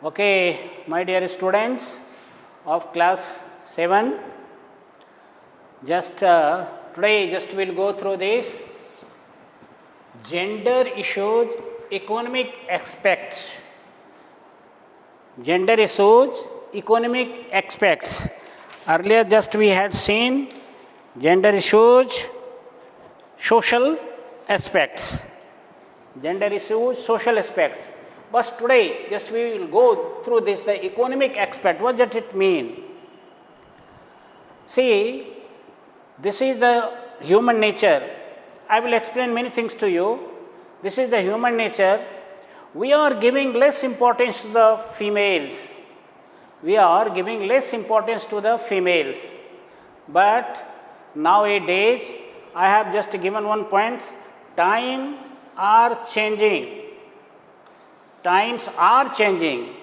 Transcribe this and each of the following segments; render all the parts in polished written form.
Okay, my dear students of class 7, today we'll go through this gender issues, economic aspects. Gender issues, economic aspects. Earlier we had seen gender issues, social aspects. Gender issues, social aspects. But today, we will go through this, the economic aspect. What does it mean? See, this is the human nature. I will explain many things to you. This is the human nature. We are giving less importance to the females. We are giving less importance to the females. But nowadays, I have just given one point. Times are changing. Times are changing.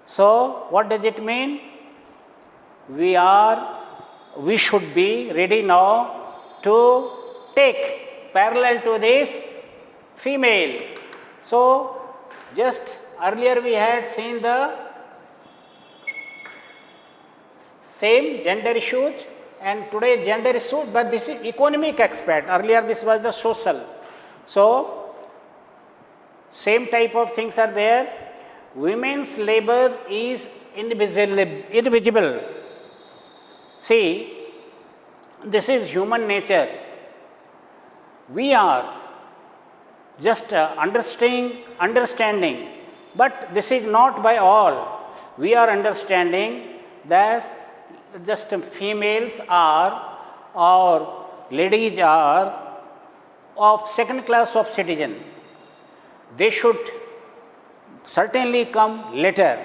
So, what does it mean? We should be ready now to take parallel to this female. So, just earlier we had seen the same gender issues and today gender issues, but this is economic aspect. Earlier this was the social. So, same type of things are there. Women's labor is invisible. See, this is human nature. We are just understanding, but this is not by all. We are understanding that just females are or ladies are of second class of citizen. They should certainly come later.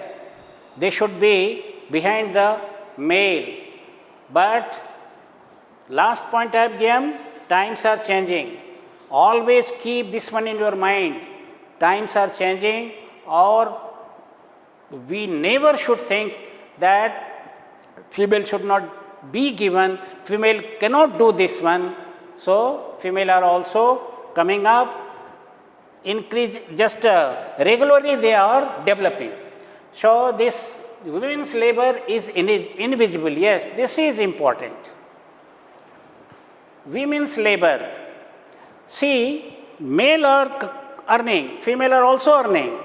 They should be behind the male. But last point I have given, times are changing. Always keep this one in your mind. Times are changing, or we never should think that female should not be given, female cannot do this one. So, female are also coming up. Increase regularly they are developing. So, this women's labor is invisible. Yes, this is important. Women's labor. See, male are earning, female are also earning.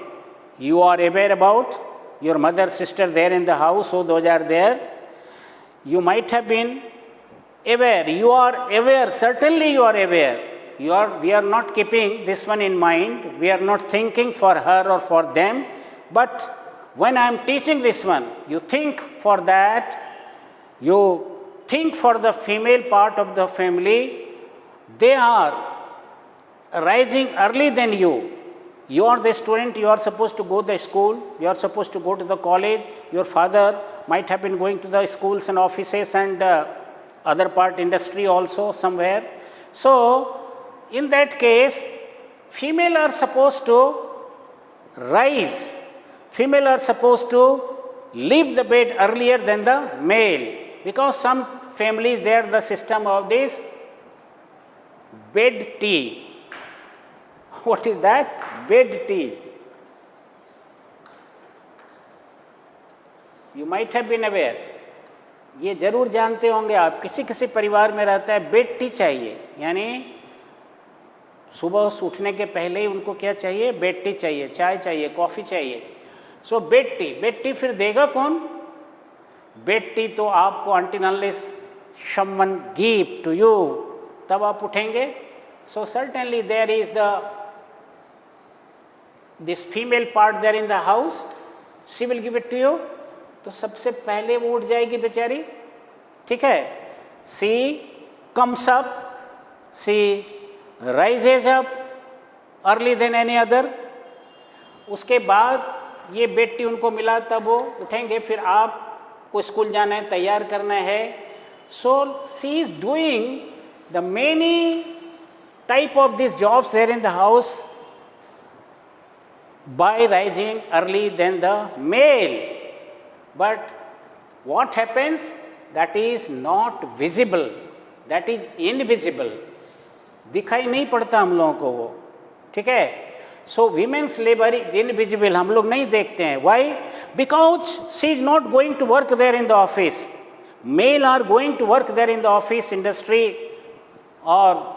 You are aware about your mother, sister there in the house, so those are there. You might have been aware. You are aware, certainly you are aware. We are not keeping this one in mind. We are not thinking for her or for them. But when I am teaching this one, you think for that. You think for the female part of the family. They are rising early than you. You are the student. You are supposed to go to the school. You are supposed to go to the college. Your father might have been going to the schools and offices and other part industry also somewhere. So, in that case, female are supposed to rise. Female are supposed to leave the bed earlier than the male. Because some families, they are the system of this bed tea. What is that? Bed tea. You might have been aware. ये जरूर जानते होंगे आप, किसी किसी परिवार में रहता है बेड टी चाहिए, यानी सुबह उठने के पहले ही उनको क्या चाहिए? बेड टी चाहिए, चाय चाहिए, कॉफ़ी चाहिए. सो बेड टी फिर देगा कौन? बेड टी तो आपको until unless someone give to you, तब आप उठेंगे. So certainly there is this female part there in the house, she will give it to you. तो सबसे पहले वो उठ जाएगी बेचारी, ठीक है. She comes up, she rises up early than any other. उसके बाद ये बेड टी उनको मिला, तब वो उठेंगे. फिर आपको स्कूल जाना है, तैयार करना है. So she is doing the many type of this jobs there in the house by rising early than the male. But what happens? That is not visible, that is invisible. दिखाई नहीं पड़ता हम लोगों को वो, ठीक है. सो वीमेन्स लेबर इज इनविजिबल, हम लोग नहीं देखते हैं. Why? Because she is not going to work there in the office. Male are going to work there in the office, industry और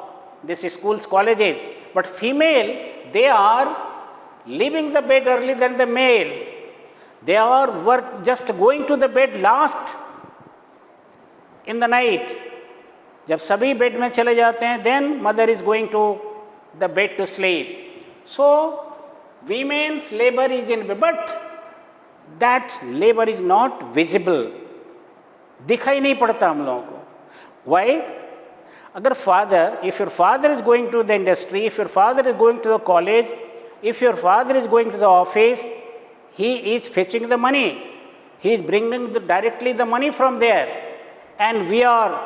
this schools, colleges, but female, they are leaving the bed early than the male. They are just going to the bed last in the night. जब सभी bed में चले जाते हैं, then mother is going to the bed to sleep. So women's labor is in, but that labor is not visible. दिखाई नहीं पड़ता हम लोगों को. Why? अगर father, if your father is going to the industry, if your father is going to the college, if your father is going to the office, he is fetching the money, he is bringing directly the money from there, and we are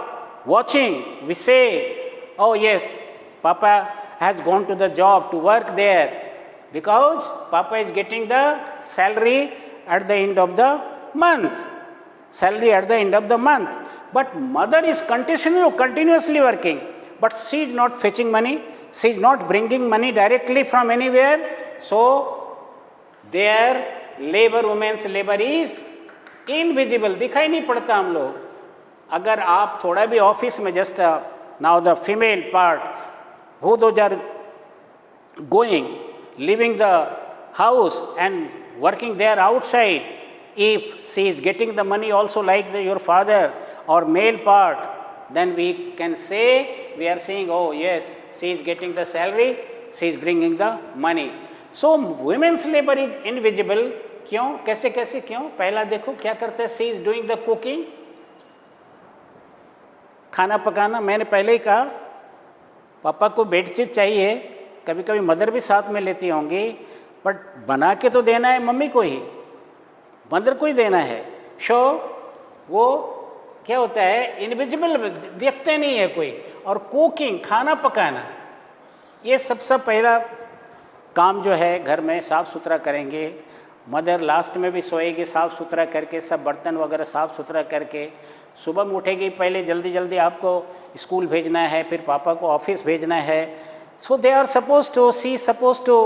watching, we say, oh yes, papa has gone to the job to work there because papa is getting the salary at the end of the month, salary at the end of the month. But mother is continuously working, but she is not fetching money, she is not bringing money directly from anywhere. So their labor, women's labor is invisible, दिखाई नहीं पड़ता हम लोग. अगर आप थोड़ा भी office में, just now the female part, who those are going, leaving the house and working there outside, if she is getting the money also like your father or male part, then we can say, we are saying, oh yes, she is getting the salary, she is bringing the money. So women's labor is invisible. क्यों? कैसे कैसे क्यों? पहला देखो क्या करते हैं. she is doing the cooking, खाना पकाना. मैंने पहले ही कहा, पापा को बेडशीट चाहिए, कभी कभी मदर भी साथ में लेती होंगी, बट बना के तो देना है मम्मी को ही, मदर को ही देना है. शो वो क्या होता है, इनविजिबल, देखते नहीं है कोई. और कुकिंग, खाना पकाना, ये सबसे पहला काम जो है घर में साफ़ सुथरा करेंगे. मदर लास्ट में भी सोएगी साफ़ सुथरा करके, सब बर्तन वगैरह साफ़ सुथरा करके. सुबह में उठेगी, पहले जल्दी जल्दी आपको स्कूल भेजना है, फिर पापा को ऑफिस भेजना है. So they are suppose to, she suppose to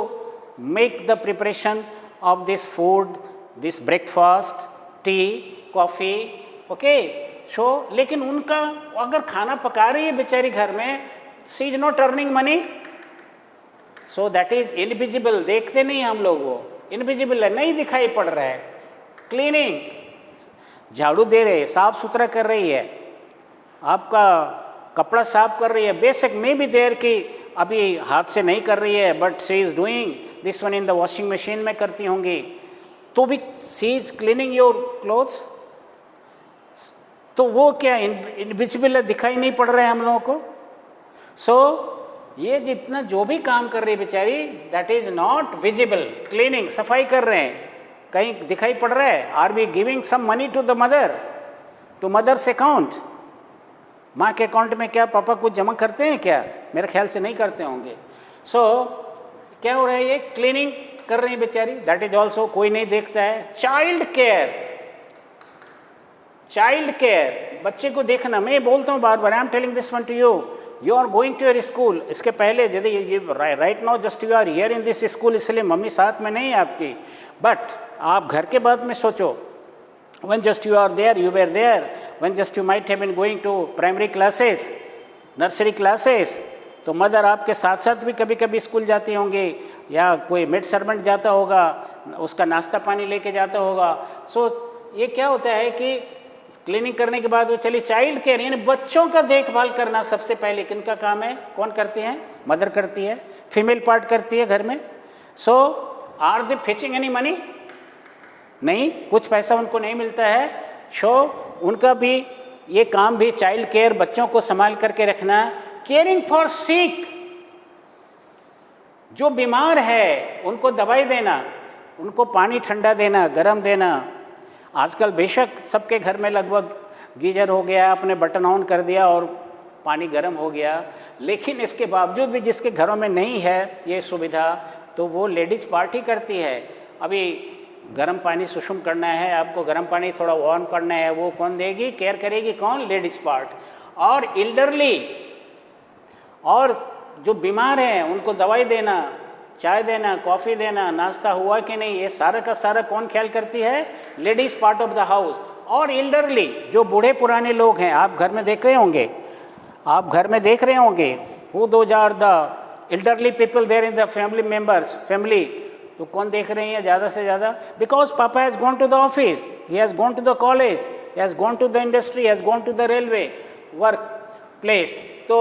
make the preparation of this food, this breakfast, tea, coffee, okay. So लेकिन उनका अगर खाना पका रही है बेचारी घर में, she is not earning money, so that is invisible. देखते नहीं हम लोग, वो इनविजिबल है, नहीं दिखाई पड़ रहा है. क्लीनिंग, झाड़ू दे रहे, साफ सुथरा कर रही है, आपका कपड़ा साफ कर रही है. बेशक में भी देर की अभी हाथ से नहीं कर रही है, but she is doing this one in the washing machine में करती होंगी, तो भी she is cleaning your clothes. तो वो क्या इनविजिबल है, दिखाई नहीं पड़ रहा है हम लोगों को. सो ये जितना जो भी काम कर रही है बेचारी, that is not visible. Cleaning, सफाई कर रहे हैं, कहीं दिखाई पड़ रहा है. Are we giving some money to the mother, to mother's account? माँ के अकाउंट में क्या पापा कुछ जमा करते हैं क्या? मेरे ख्याल से नहीं करते होंगे. सो क्या हो रहा है, ये क्लीनिंग कर रही है बेचारी, दैट इज ऑल्सो कोई नहीं देखता है. चाइल्ड केयर, चाइल्ड केयर, बच्चे को देखना. मैं बोलता हूँ बार बार, I am telling this one to you, you are going to your school. इसके पहले यदि ये right now just you are here in this school, इसलिए मम्मी साथ में नहीं है आपकी, बट आप घर के बाद में सोचो, when just you are there, you were there, when just you might have been going to primary classes, nursery classes, तो मदर आपके साथ साथ भी कभी कभी स्कूल जाती होंगी, या कोई मेड सर्वेंट जाता होगा, उसका नाश्ता पानी लेके जाता होगा. सो ये क्या होता है कि क्लीनिंग करने के बाद वो चली चाइल्ड केयर, यानी बच्चों का देखभाल करना सबसे पहले किनका काम है? कौन करती है? मदर करती है, फीमेल पार्ट करती है घर में. So are they fetching any money? नहीं, कुछ पैसा उनको नहीं मिलता है. सो उनका भी ये काम भी चाइल्ड केयर, बच्चों को संभाल करके रखना. केयरिंग फॉर सिक, जो बीमार है उनको दवाई देना, उनको पानी ठंडा देना, गर्म देना. आजकल बेशक सबके घर में लगभग गीजर हो गया, आपने बटन ऑन कर दिया और पानी गर्म हो गया, लेकिन इसके बावजूद भी जिसके घरों में नहीं है ये सुविधा, तो वो लेडीज़ पार्टी करती है. अभी गर्म पानी सुषुम करना है, आपको गर्म पानी थोड़ा वार्म करना है, वो कौन देगी, केयर करेगी? कौन? Ladies part. और एल्डरली और जो बीमार हैं उनको दवाई देना, चाय देना, कॉफ़ी देना, नाश्ता हुआ कि नहीं, ये सारा का सारा कौन ख्याल करती है? Ladies part of the house. और एल्डरली, जो बूढ़े पुराने लोग हैं, आप घर में देख रहे होंगे, who those are the elderly people there in the family members, family, तो कौन देख रहे हैं ज़्यादा से ज़्यादा? बिकॉज पापा has gone to the office, he has gone to the college, he has gone to the industry, has gone to the railway work place. तो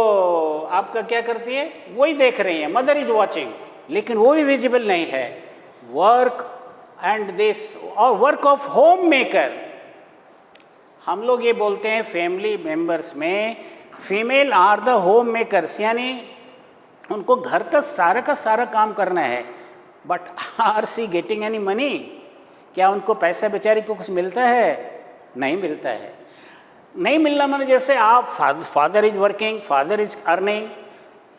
आपका क्या करती है? वही देख रही है, मदर इज वॉचिंग, लेकिन वो भी विजिबल नहीं है। वर्क एंड दिस, और वर्क ऑफ होम मेकर, हम लोग ये बोलते हैं फैमिली मेंबर्स में female are the home makers, यानी उनको घर का सारा काम करना है। But are she getting any money? क्या उनको पैसा बेचारी को कुछ मिलता है? नहीं मिलता है। नहीं मिलना माने जैसे आप father is working, father is earning,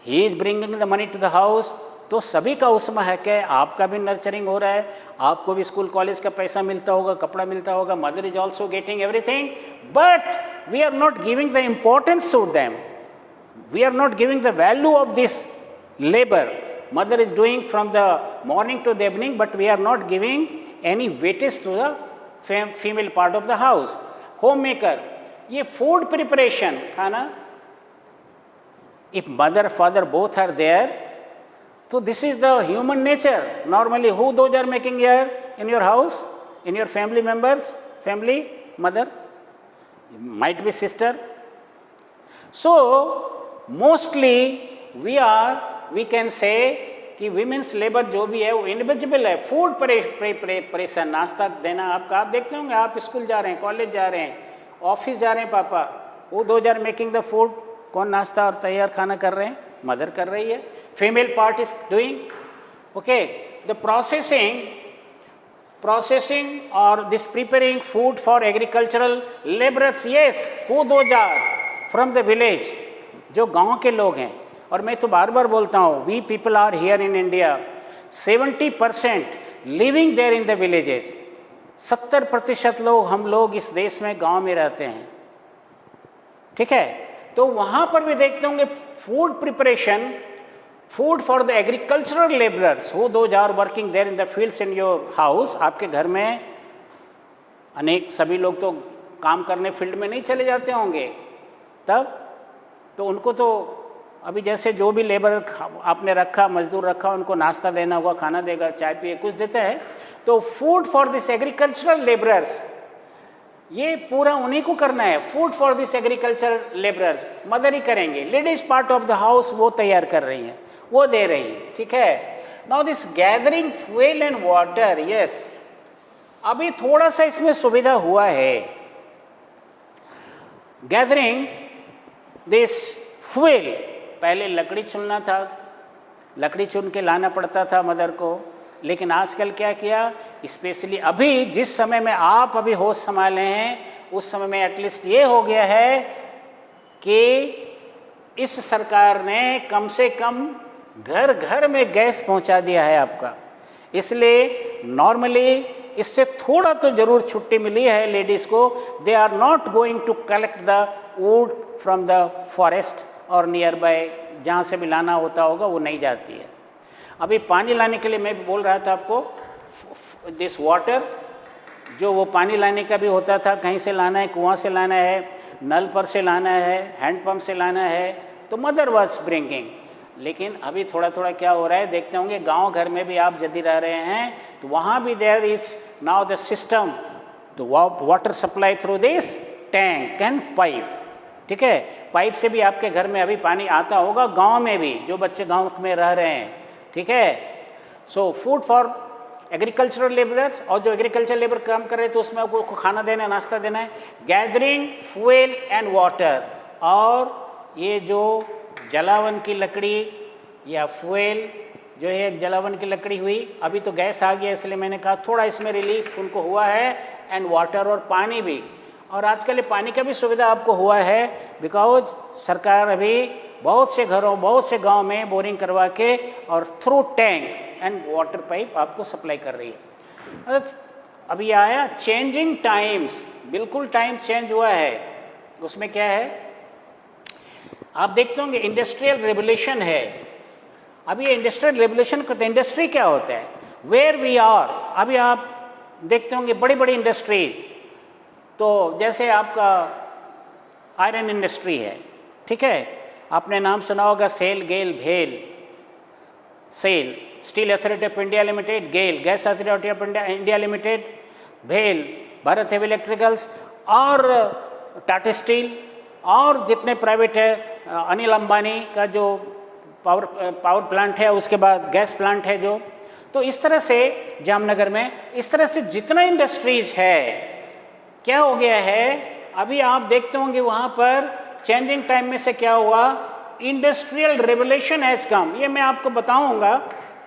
he is bringing the money to the house, तो सभी का उसमें है कि आपका भी नर्चरिंग हो रहा है, आपको भी स्कूल कॉलेज का पैसा मिलता होगा, कपड़ा मिलता होगा, mother is also getting everything, but we are not giving the importance to them, we are not giving the value of this labor. Mother is doing from the morning to the evening, but we are not giving any weightage to the female part of the house. Homemaker, ये food preparation, खाना, if mother father both are there, so this is the human nature. Normally, who those are making here in your house, in your family members, family, mother, might be sister. So mostly we can say कि women's labour जो भी है वो invisible है। Food preparation, नाश्ता देना, आप देखते होंगे, आप स्कूल जा रहे हैं, कॉलेज जा रहे हैं, ऑफिस जा रहे हैं, पापा, वो those are making the food, कौन नाश्ता और तैयार खाना कर रहे हैं? मदर कर रही है। Female part is doing, okay, the processing और this preparing food for agricultural labourers, yes, who those are from the village, जो गाँव के लोग हैं। और मैं तो बार बार बोलता हूँ, we people are here in India 70% living there in the villages, 70% लोग, हम लोग इस देश में गांव में रहते हैं, ठीक है। तो वहाँ पर भी देखते होंगे food preparation, food for the agricultural labourers, who those are working there in the fields in your house. आपके घर में अनेक सभी लोग तो काम करने फील्ड में नहीं चले जाते होंगे, तब तो उनको तो अभी जैसे जो भी लेबर आपने रखा, मजदूर रखा, उनको नाश्ता देना होगा, खाना देगा, चाय पिए, कुछ देता है। तो food for this agricultural labourers, ये पूरा उन्हीं को करना है। Food for this agricultural labourers mother ही करेंगे, ladies part of the house वो तैयार कर रही हैं, वो दे रही हैं, ठीक है। Now this gathering fuel and water, yes, अभी थोड़ा सा इसमें सुविधा हुआ है। गैदरिंग दिस फ्यूल, पहले लकड़ी चुनना था, लकड़ी चुन के लाना पड़ता था मदर को, लेकिन आजकल क्या किया, स्पेशली अभी जिस समय में आप अभी होश संभाले हैं, उस समय में एटलीस्ट ये हो गया है कि इस सरकार ने कम से कम घर घर में गैस पहुंचा दिया है आपका। इसलिए नॉर्मली इससे थोड़ा तो ज़रूर छुट्टी मिली है लेडीज़ को। They are not going to collect the wood from the forest और नियर बाय, जहाँ से भी लाना होता होगा वो नहीं जाती है। अभी पानी लाने के लिए मैं भी बोल रहा था आपको, दिस वाटर, जो वो पानी लाने का भी होता था, कहीं से लाना है, कुआं से लाना है, नल पर से लाना है, हैंडपम्प से लाना है, तो मदर वाज ब्रिंगिंग। लेकिन अभी थोड़ा थोड़ा क्या हो रहा है, देखते होंगे गांव घर में भी आप यदि रह रहे हैं तो वहाँ भी there is now the system, the water supply through this tank and pipe, ठीक है। पाइप से भी आपके घर में अभी पानी आता होगा, गांव में भी, जो बच्चे गांव में रह रहे हैं, ठीक है। So food for agricultural labourers, और जो एग्रीकल्चर लेबर काम कर रहे हैं तो उसमें आपको खाना देना है, नाश्ता देना है। गैदरिंग फ्यूल एंड वाटर, और ये जो जलावन की लकड़ी या फ्यूल जो है, एक जलावन की लकड़ी हुई, अभी तो गैस आ गया इसलिए मैंने कहा थोड़ा इसमें रिलीफ उनको हुआ है, एंड वाटर, और पानी भी। और आजकल ये पानी का भी सुविधा आपको हुआ है, बिकॉज सरकार अभी बहुत से घरों, बहुत से गांव में बोरिंग करवा के और through tank and water pipe आपको सप्लाई कर रही है। अभी आया चेंजिंग टाइम्स, बिल्कुल टाइम चेंज हुआ है। उसमें क्या है, आप देखते होंगे इंडस्ट्रियल रेवोल्यूशन है, अभी ये इंडस्ट्रियल रेवोल्यूशन को, तो इंडस्ट्री क्या होता है, वेयर वी आर। अभी आप देखते होंगे बड़ी बड़ी इंडस्ट्रीज, तो जैसे आपका आयरन इंडस्ट्री है, ठीक है, आपने नाम सुना होगा सेल, गेल, भेल। Cell, steel authority of India limited, Gayle, gas authority of India limited, भेल, भारत हेवी इलेक्ट्रिकल्स, और टाटा स्टील, और जितने प्राइवेट है, अनिल अंबानी का जो पावर प्लांट है, उसके बाद गैस प्लांट है जो। तो इस तरह से जामनगर में इस तरह से जितना इंडस्ट्रीज है, क्या हो गया है, अभी आप देखते होंगे वहाँ पर चेंजिंग टाइम में से क्या हुआ, इंडस्ट्रियल रेवोल्यूशन हैज कम। ये मैं आपको बताऊंगा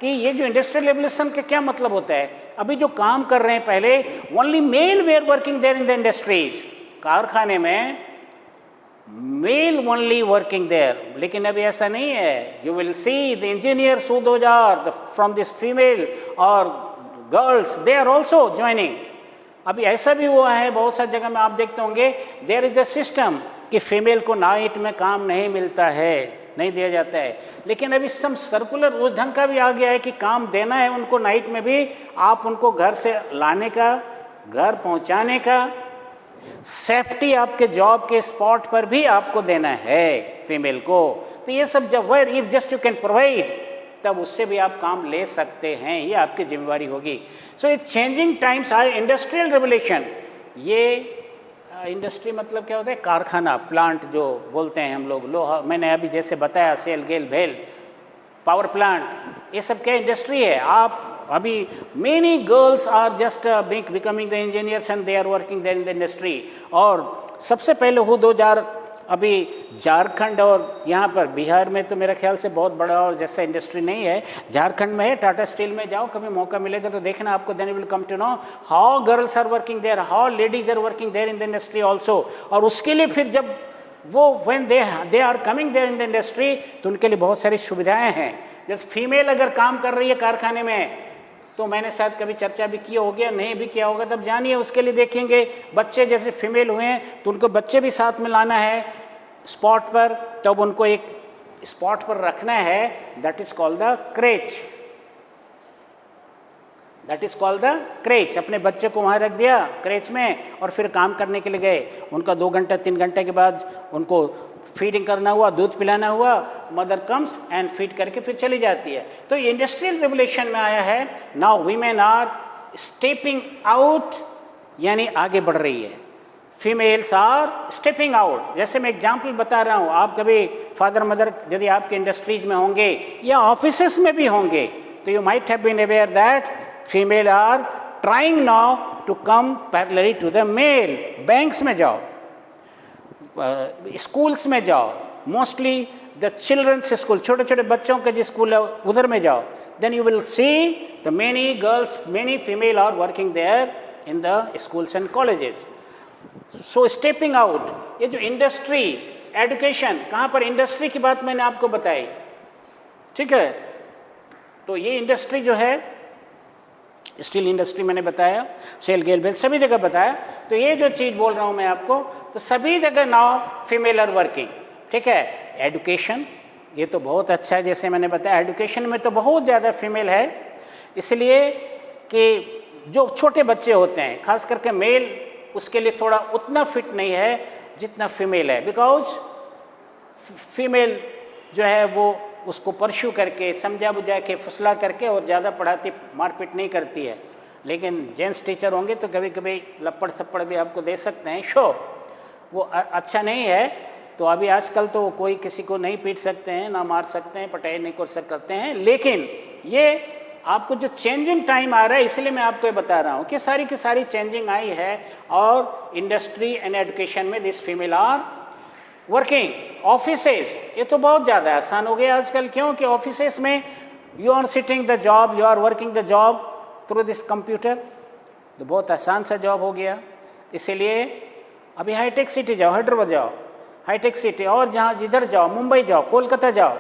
कि ये जो इंडस्ट्रियल रेवोल्यूशन का क्या मतलब होता है। अभी जो काम कर रहे हैं, पहले only male were working there in the industries, कारखाने में मेल ओनली वर्किंग देयर, लेकिन अभी ऐसा नहीं है। You will see the engineers who those are from this female और girls, they are also joining. अभी ऐसा भी हुआ है बहुत सारी जगह में, आप देखते होंगे देयर इज अ सिस्टम कि फीमेल को नाइट में काम नहीं मिलता है, नहीं दिया जाता है। लेकिन अभी सम सर्कुलर उस ढंग का भी आ गया है कि काम देना है उनको नाइट में भी, आप उनको घर से लाने का, घर पहुंचाने का, सेफ्टी आपके जॉब के स्पॉट पर भी आपको देना है फीमेल को। तो ये सब जब were if just you can provide, तब उससे भी आप काम ले सकते हैं, ये आपकी जिम्मेवारी होगी। सो ये changing times are industrial revolution. ये इंडस्ट्री मतलब क्या होता है, कारखाना, प्लांट जो बोलते हैं हम लोग, लोहा, मैंने अभी जैसे बताया, सेल, गेल, भेल, पावर प्लांट, ये सब क्या इंडस्ट्री है। आप अभी many girls are just becoming the engineers and they are working there in the industry. और सबसे पहले हो 2000 अभी झारखंड और यहाँ पर बिहार में तो मेरा ख्याल से बहुत बड़ा और जैसा इंडस्ट्री नहीं है, झारखंड में है। टाटा स्टील में जाओ, कभी मौका मिलेगा तो देखना आपको, then you will come to know how girls are working there, how ladies are working there in the industry also. और उसके लिए फिर जब वो when they are coming there in the industry, तो उनके लिए बहुत सारी सुविधाएं हैं। जैसे फीमेल अगर काम कर रही है कारखाने में, तो मैंने शायद कभी चर्चा भी किया होगा, नहीं भी किया होगा, तब जानिए उसके लिए देखेंगे। बच्चे जैसे फीमेल हुए हैं तो उनको बच्चे भी साथ में लाना है स्पॉट पर, तब उनको एक स्पॉट पर रखना है, that is called the creche, that is called the creche. अपने बच्चे को वहाँ रख दिया क्रेच में और फिर काम करने के लिए गए। उनका 2 घंटा 3 घंटे के बाद उनको फीडिंग करना हुआ, दूध पिलाना हुआ, मदर कम्स एंड फीड करके फिर चली जाती है। तो इंडस्ट्रियल रेवोल्यूशन में आया है, now women are stepping out, यानी आगे बढ़ रही है। Females are stepping out. जैसे मैं एग्जाम्पल बता रहा हूँ, आप कभी फादर मदर यदि आपके इंडस्ट्रीज में होंगे या ऑफिसेस में भी होंगे, तो you might have been aware that female are trying now to come parallelly to the male. Banks में जाओ, स्कूल्स में जाओ, मोस्टली द चिल्ड्रंस स्कूल, छोटे छोटे बच्चों के जो स्कूल है उधर में जाओ, then you will see the many girls, many female are working there in the schools and colleges. So stepping out, ये जो इंडस्ट्री, एजुकेशन, कहाँ पर इंडस्ट्री की बात मैंने आपको बताई, ठीक है। तो ये इंडस्ट्री जो है, स्टील इंडस्ट्री मैंने बताया, सेल, गेल, भेल, सभी जगह बताया। तो ये जो चीज़ बोल रहा हूँ मैं आपको, तो सभी जगह नाउ फीमेल आर वर्किंग, ठीक है। एजुकेशन, ये तो बहुत अच्छा है, जैसे मैंने बताया एजुकेशन में तो बहुत ज़्यादा फीमेल है, इसलिए कि जो छोटे बच्चे होते हैं, खास करके मेल, उसके लिए थोड़ा उतना फिट नहीं है जितना फीमेल है, बिकॉज फीमेल जो है वो उसको परस्यू करके, समझा बुझा के, फुसला करके और ज़्यादा पढ़ाती, मारपीट नहीं करती है। लेकिन जेंट्स टीचर होंगे तो कभी कभी लपड़ थप्पड़ भी आपको दे सकते हैं, शो वो अच्छा नहीं है। तो अभी आजकल तो कोई किसी को नहीं पीट सकते हैं, ना मार सकते हैं, पटाई नहीं कर सकते हैं। लेकिन ये आपको जो चेंजिंग टाइम आ रहा है, इसलिए मैं आपको ये बता रहा हूँ कि सारी की सारी चेंजिंग आई है। और इंडस्ट्री एंड एजुकेशन में this female are working. Offices, ये तो बहुत ज़्यादा आसान हो गया आजकल, क्योंकि ऑफिसेस में you are sitting the job, you are working the job through this computer, तो बहुत आसान सा जॉब हो गया। इसीलिए अभी हाईटेक सिटी जाओ, हैदराबाद जाओ, हाईटेक सिटी, और जहाँ जिधर जाओ, मुंबई जाओ, कोलकाता जाओ,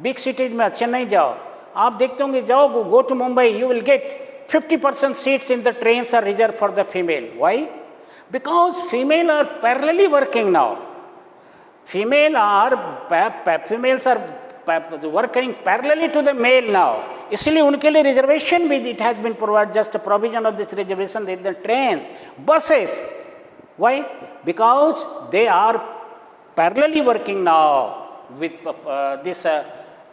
बिग सिटीज में, चेन्नई जाओ, आप देखते होंगे, जाओ go to Mumbai, you will get 50% seats in the trains are reserve for the female. Why? Because female are parallelly working now. Females are working parallelly to the male now. इसलिए उनके लिए reservation भी it has been provided, just a provision of this reservation in the trains, buses. Why? Because they are parallelly working now with this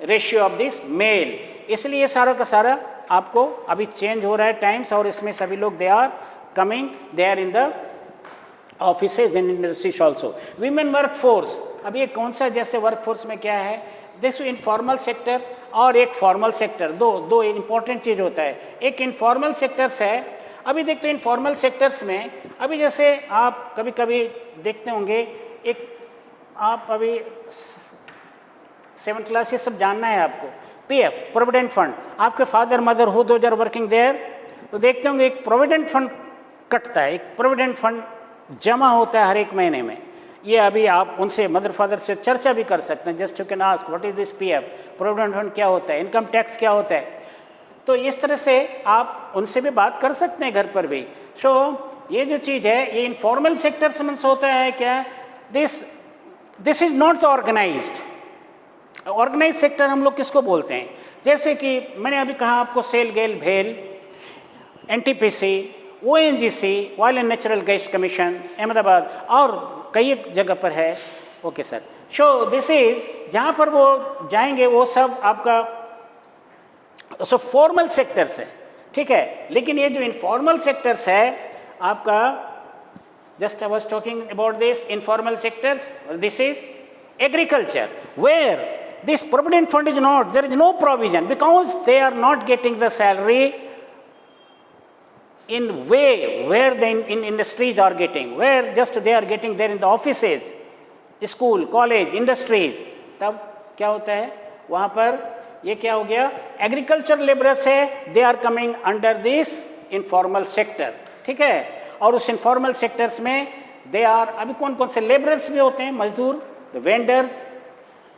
ratio of this male. इसलिए सारा का सारा आपको अभी चेंज हो रहा है टाइम्स, और इसमें सभी लोग they are coming, they are in the offices in industries also. Women work force, अब ये कौन सा, जैसे वर्क फोर्स में क्या है, देखो इनफॉर्मल सेक्टर और एक फॉर्मल सेक्टर, दो इंपॉर्टेंट चीज़ होता है. एक इनफॉर्मल सेक्टर्स है. अभी देखते हैं इनफॉर्मल सेक्टर्स में, अभी जैसे आप कभी कभी देखते होंगे, एक आप अभी 7th क्लास ये सब जानना है आपको, पीएफ प्रोविडेंट फंड. आपके फादर मदर हो, दोज आर वर्किंग देयर, तो देखते होंगे एक प्रोविडेंट फंड कटता है, एक प्रोविडेंट फंड जमा होता है हर एक महीने में. ये अभी आप उनसे मदर फादर से चर्चा भी कर सकते हैं. Just you can ask what is this PF, provident fund क्या होता है, इनकम टैक्स क्या होता है. तो इस तरह से आप उनसे भी बात कर सकते हैं घर पर भी. सो ये जो चीज़ है, ये इनफॉर्मल सेक्टर से होता है क्या, this is not the organized. Organize sector हम लोग किसको बोलते हैं, जैसे कि मैंने अभी कहा आपको, सेल गेल भेल, NTPC, ONGC, oil and natural gas commission Ahmedabad, और कई जगह पर है. Okay sir. So this is जहाँ पर वो जाएंगे वो सब आपका सब फॉर्मल सेक्टर्स है, ठीक है. लेकिन ये जो इनफॉर्मल सेक्टर्स है आपका, just I was talking about this informal sectors, this is agriculture, where this provident fund is not, there is no provision, because they are not getting the salary in way where the in industries are getting, where just they are getting there in the offices, school, college, industries. तब क्या होता है वहाँ पर, ये क्या हो गया, एग्रीकल्चर लेबरर्स है, they are coming under this informal sector, ठीक है. और उस इनफॉर्मल सेक्टर्स में दे आर, अभी कौन कौन से लेबरर्स भी होते हैं, मजदूर, vendors,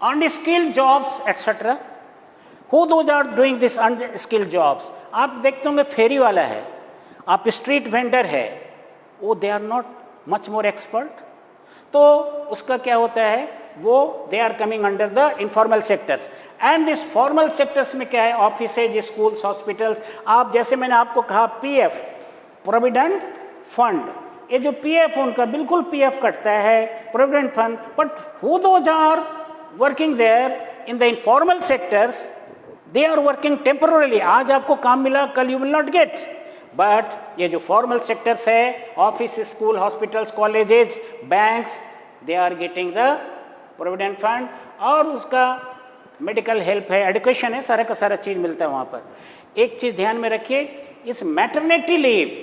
unskilled jobs etc. Who those are doing this unskilled jobs? आप देखते होंगे फेरी वाला है, आप स्ट्रीट वेंडर है, वो they are not much more expert. तो उसका क्या होता है, वो they are coming under the informal sectors. And this formal sectors में क्या है, ऑफिसेज, स्कूल्स, हॉस्पिटल्स. आप जैसे मैंने आपको कहा पीएफ प्रोविडेंट फंड, ये जो पीएफ उनका बिल्कुल पीएफ कटता है, provident fund. But who those are working there in the informal sectors, they are working temporarily. आज आपको काम मिला, कल you will not get. But ये जो formal sectors है, office, school, hospitals, colleges, banks, they are getting the provident fund, और उसका medical help है, education है, सारा का सारा चीज़ मिलता है वहाँ पर. एक चीज़ ध्यान में रखिए, इस maternity leave,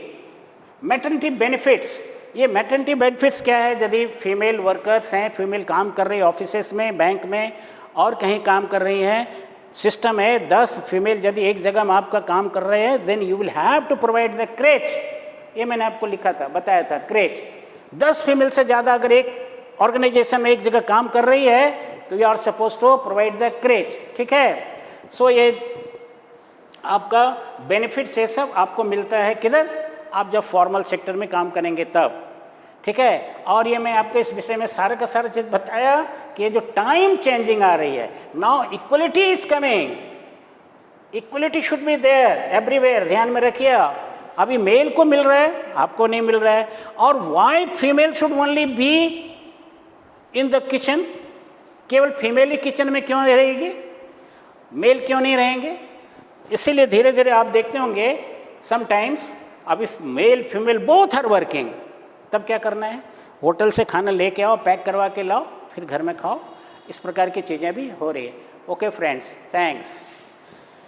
maternity benefits, ये मैटरनिटी बेनिफिट्स क्या है, यदि फीमेल वर्कर्स हैं, फीमेल काम कर रही है ऑफिसेस में, बैंक में और कहीं काम कर रही हैं, सिस्टम है 10 फीमेल यदि एक जगह में आपका काम कर रहे हैं, then you will have to provide the creche. ये मैंने आपको लिखा था, बताया था, क्रेच. 10 फीमेल से ज़्यादा अगर एक ऑर्गेनाइजेशन में एक जगह काम कर रही है तो you are suppose to provide the creche, ठीक है. सो ये आपका बेनिफिट्स ये सब आपको मिलता है किधर, आप जब फॉर्मल सेक्टर में काम करेंगे तब, ठीक है. और ये मैं आपको इस विषय में सारा का सारा चीज़ बताया कि ये जो टाइम चेंजिंग आ रही है, now equality is coming, equality should be there everywhere. ध्यान में रखिए, अभी मेल को मिल रहा है, आपको नहीं मिल रहा है. और why female should only be in the kitchen, केवल फीमेल ही किचन में क्यों रहेगी, मेल क्यों नहीं रहेंगे. इसीलिए धीरे धीरे आप देखते होंगे समटाइम्स अभी male female both are working. तब क्या करना है, होटल से खाना लेके आओ, पैक करवा के लाओ, फिर घर में खाओ. इस प्रकार की चीज़ें भी हो रही है. Okay friends, thanks.